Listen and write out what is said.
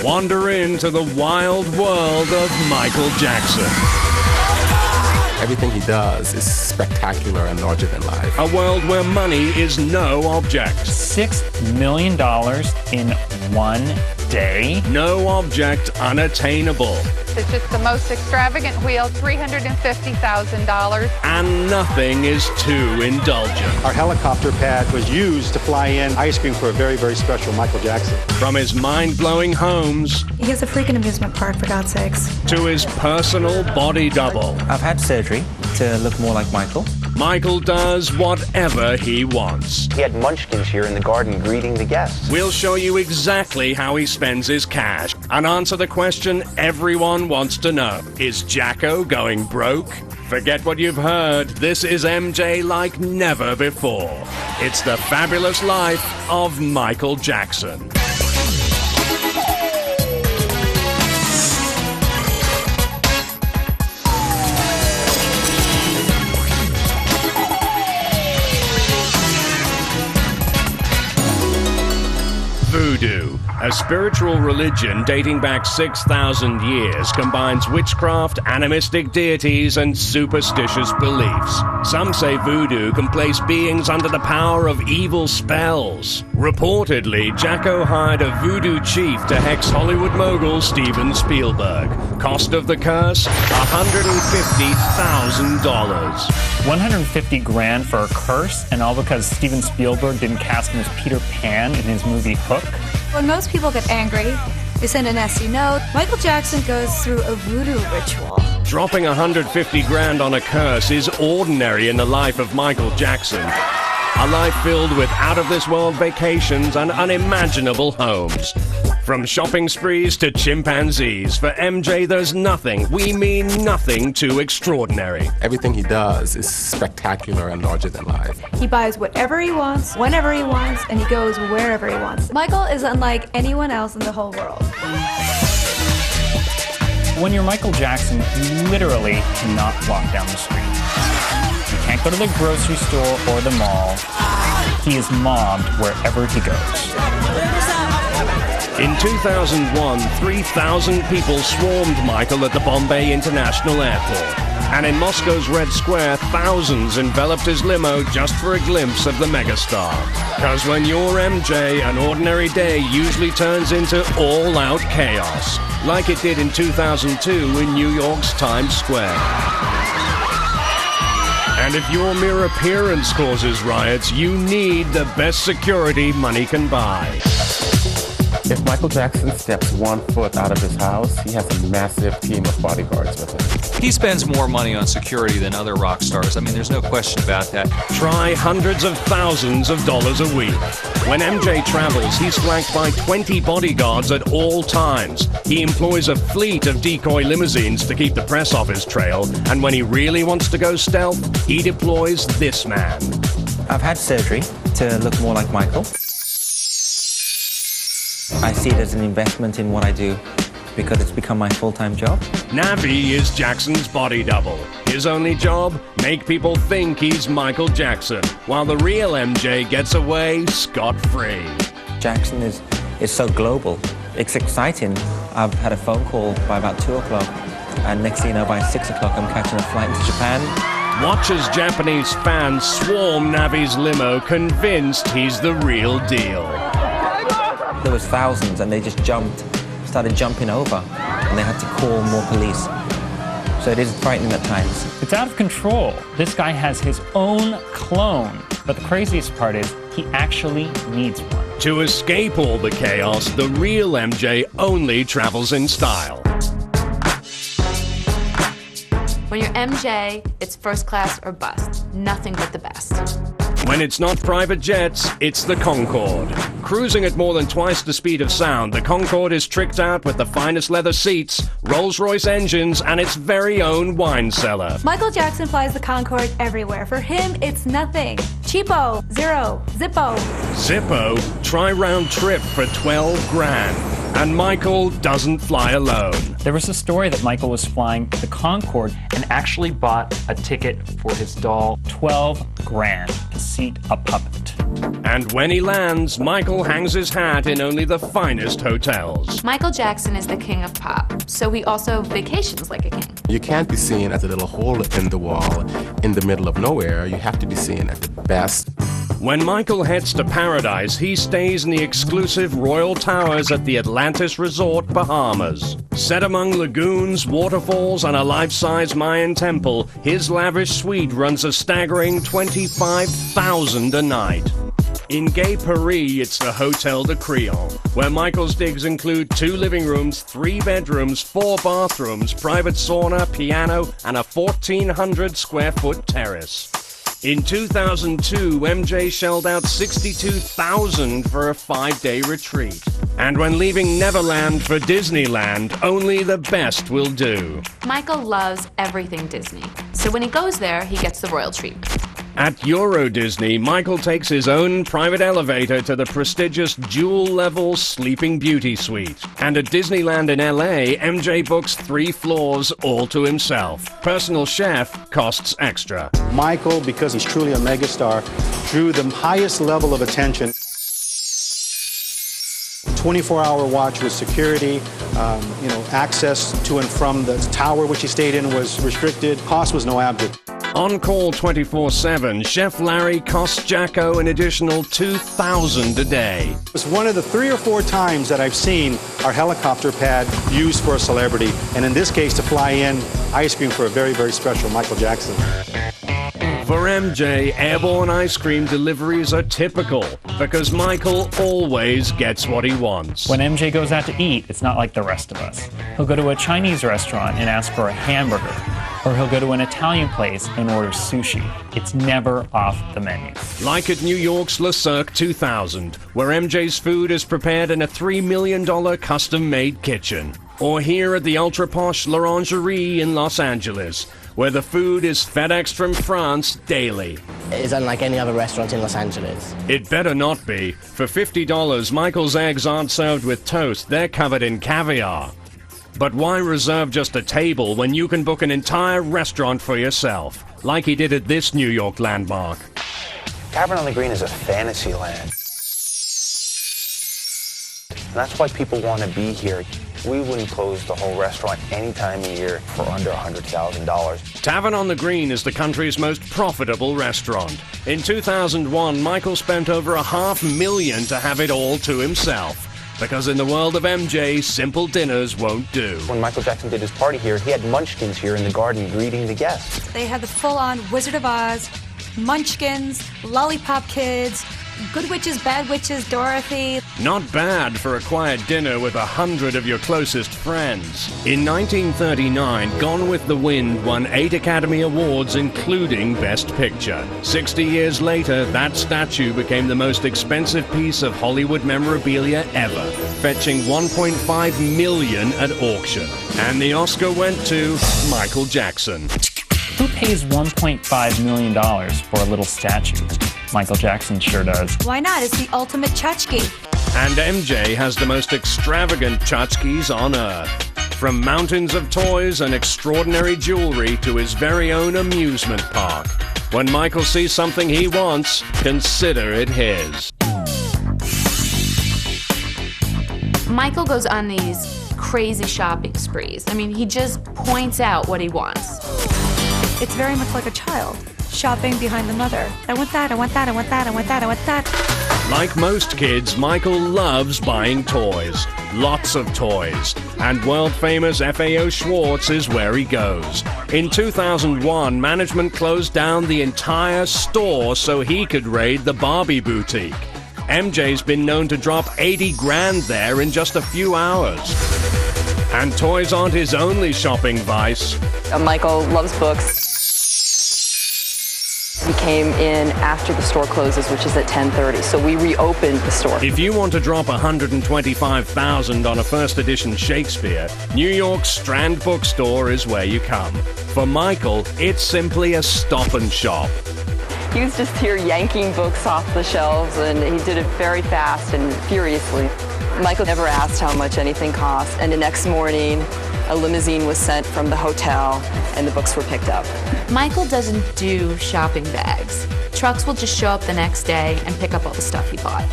Wander into the wild world of Michael Jackson. Everything he does is spectacular and larger than life. A world where money is no object. $6 million in one day? No object unattainable. It's just the most extravagant wheel, $350,000. And nothing is too indulgent. Our helicopter pad was used to fly in ice cream for a very, very special Michael Jackson. From his mind-blowing homes... He has a freaking amusement park, for God's sakes. ...to his personal body double. I've had surgery to look more like Michael. Michael does whatever he wants. He had munchkins here in the garden greeting the guests. We'll show you exactly how he spends his cash and answer the question everyone wants to know. Is Jacko going broke? Forget what you've heard. This is MJ like never before. It's the fabulous life of Michael Jackson. Voodoo, a spiritual religion dating back 6,000 years, combines witchcraft, animistic deities, and superstitious beliefs. Some say voodoo can place beings under the power of evil spells. Reportedly, Jacko hired a voodoo chief to hex Hollywood mogul Steven Spielberg. Cost of the curse? $150,000. 150 grand for a curse, and all because Steven Spielberg didn't cast him as Peter Pan in his movie Hook? When most people get angry, they send a nasty note. Michael Jackson goes through a voodoo ritual. Dropping 150 grand on a curse is ordinary in the life of Michael Jackson. A life filled with out-of-this-world vacations and unimaginable homes. From shopping sprees to chimpanzees, for MJ there's nothing, we mean nothing, too extraordinary. Everything he does is spectacular and larger than life. He buys whatever he wants, whenever he wants, and he goes wherever he wants. Michael is unlike anyone else in the whole world. When you're Michael Jackson, you literally cannot walk down the street. You can't go to the grocery store or the mall. He is mobbed wherever he goes. In 2001, 3,000 people swarmed Michael at the Bombay International Airport. And in Moscow's Red Square, thousands enveloped his limo just for a glimpse of the megastar. Because when you're MJ, an ordinary day usually turns into all-out chaos, like it did in 2002 in New York's Times Square. And if your mere appearance causes riots, you need the best security money can buy. If Michael Jackson steps 1 foot out of his house, he has a massive team of bodyguards with him. He spends more money on security than other rock stars. I mean, there's no question about that. Try hundreds of thousands of dollars a week. When MJ travels, he's flanked by 20 bodyguards at all times. He employs a fleet of decoy limousines to keep the press off his trail, and when he really wants to go stealth, he deploys this man. I've had surgery to look more like Michael. I see it as an investment in what I do because it's become my full-time job. Navi is Jackson's body double. His only job? Make people think he's Michael Jackson, while the real MJ gets away scot-free. Jackson is so global. It's exciting. I've had a phone call by about 2 o'clock, and next thing you know, by 6 o'clock, I'm catching a flight to Japan. Watch as Japanese fans swarm Navi's limo, convinced he's the real deal. There was thousands, and they just started jumping over, and they had to call more police. So it is frightening at times. It's out of control. This guy has his own clone. But the craziest part is he actually needs one. To escape all the chaos, the real MJ only travels in style. When you're MJ, it's first class or bust. Nothing but the best. When it's not private jets, it's the Concorde. Cruising at more than twice the speed of sound, the Concorde is tricked out with the finest leather seats, Rolls-Royce engines, and its very own wine cellar. Michael Jackson flies the Concorde everywhere. For him, it's nothing. Cheapo, zero, Zippo. Zippo? Try round trip for 12 grand. And Michael doesn't fly alone. There was a story that Michael was flying the Concorde and actually bought a ticket for his doll, 12 grand, to seat a puppet. And when he lands, Michael hangs his hat in only the finest hotels. Michael Jackson is the king of pop, so he also vacations like a king. You can't be seen as a little hole in the wall in the middle of nowhere. You have to be seen as the best. When Michael heads to paradise, he stays in the exclusive Royal Towers at the Atlantis Resort, Bahamas. Set among lagoons, waterfalls, and a life-size Mayan temple, his lavish suite runs a staggering $25,000 a night. In gay Paris, it's the Hotel de Crillon, where Michael's digs include 2 living rooms, 3 bedrooms, 4 bathrooms, private sauna, piano, and a 1,400-square-foot terrace. In 2002, MJ shelled out $62,000 for a 5-day retreat. And when leaving Neverland for Disneyland, only the best will do. Michael loves everything Disney, so when he goes there, he gets the royal treatment. At Euro Disney, Michael takes his own private elevator to the prestigious dual-level Sleeping Beauty suite. And at Disneyland in LA, MJ books 3 floors all to himself. Personal chef costs extra. Michael, because he's truly a megastar, drew the highest level of attention. 24-hour watch with security, access to and from the tower which he stayed in was restricted. Cost was no object. On call 24/7, Chef Larry costs Jacko an additional $2,000 a day. It's one of the 3 or 4 times that I've seen our helicopter pad used for a celebrity, and in this case to fly in ice cream for a very, very special Michael Jackson. For MJ, airborne ice cream deliveries are typical because Michael always gets what he wants. When MJ goes out to eat, it's not like the rest of us. He'll go to a Chinese restaurant and ask for a hamburger, or he'll go to an Italian place and order sushi. It's never off the menu. Like at New York's Le Cirque 2000, where MJ's food is prepared in a $3 million custom-made kitchen. Or here at the ultra-posh L'Orangerie in Los Angeles, where the food is FedExed from France daily. It's unlike any other restaurant in Los Angeles. It better not be. For $50, Michael's eggs aren't served with toast, they're covered in caviar. But why reserve just a table when you can book an entire restaurant for yourself, like he did at this New York landmark? Tavern on the Green is a fantasy land. And that's why people want to be here. We wouldn't close the whole restaurant any time of year for under $100,000. Tavern on the Green is the country's most profitable restaurant. In 2001, Michael spent over $500,000 to have it all to himself. Because in the world of MJ, simple dinners won't do. When Michael Jackson did his party here, he had munchkins here in the garden greeting the guests. They had the full-on Wizard of Oz, Munchkins, Lollipop Kids, Good Witches, Bad Witches, Dorothy. Not bad for a quiet dinner with 100 of your closest friends. In 1939, Gone with the Wind won 8 Academy Awards, including Best Picture. 60 years later, that statue became the most expensive piece of Hollywood memorabilia ever, fetching $1.5 million at auction. And the Oscar went to Michael Jackson. Who pays $1.5 million for a little statue? Michael Jackson sure does. Why not? It's the ultimate tchotchke. And MJ has the most extravagant tchotchkes on Earth. From mountains of toys and extraordinary jewelry to his very own amusement park. When Michael sees something he wants, consider it his. Michael goes on these crazy shopping sprees. I mean, he just points out what he wants. It's very much like a child, shopping behind the mother. I want that, I want that, I want that, I want that, I want that. Like most kids, Michael loves buying toys. Lots of toys. And world-famous FAO Schwartz is where he goes. In 2001, management closed down the entire store so he could raid the Barbie boutique. MJ's been known to drop 80 grand there in just a few hours. And toys aren't his only shopping vice. Michael loves books. He came in after the store closes, which is at 10:30, so we reopened the store. If you want to drop $125,000 on a first edition Shakespeare, New York's Strand Bookstore is where you come. For Michael, it's simply a stop and shop. He was just here yanking books off the shelves, and he did it very fast and furiously. Michael never asked how much anything cost, and the next morning A limousine was sent from the hotel, and the books were picked up. Michael doesn't do shopping bags. Trucks will just show up the next day and pick up all the stuff he bought.